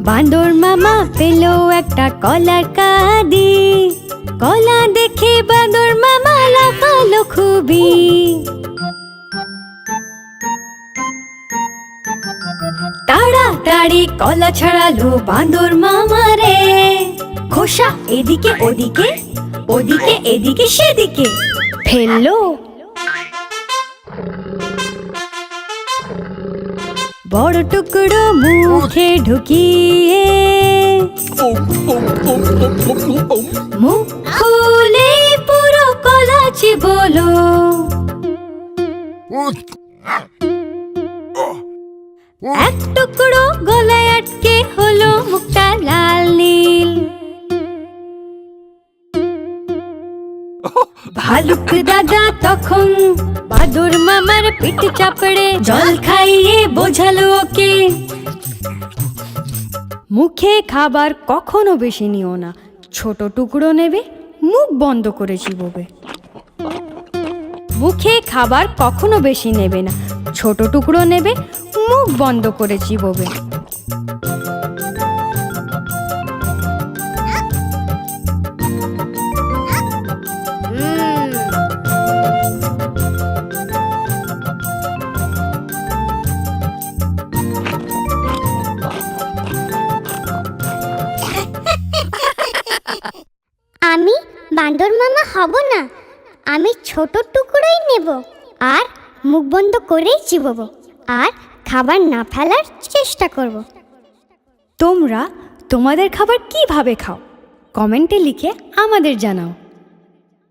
বাঁদর মামা পেল একটা কলার কাঁদি। কলা দেখে বাঁদর মামা লাফালো খুবই। তাড়াতাড়ি কলা ছাড়ালো বাঁদর মামা রে। খোসা এদিকে ওদিকে, ওদিকে এদিকে সেদিকে ফেললো। বড় টুকরো মুখে ঢুকিয়ে মুখ খুলে পুরো কলা চিবোলো। এক টুকরো গলায় আটকে হলো মুখটা লাল নীল। ভালুক দাদা তখন বাঁদর মামার পিঠ চাপড়ে জল খাইয়ে বোঝালো ওকে, মুখে খাবার কখনো বেশি নিও না, ছোট টুকরো নেবে, মুখ বন্ধ করে চিবোবে। মুখে খাবার কখনো বেশি নেবে না, ছোট টুকরো নেবে, মুখ বন্ধ করে চিবোবে। আমি বাঁদর মামা হব না, আমি ছোট টুকরোই নেব আর মুখ বন্ধ করেই চিবোবো আর খাবার না ফেলার চেষ্টা করব। তোমরা তোমাদের খাবার কিভাবে খাও কমেন্টে লিখে আমাদের জানাও।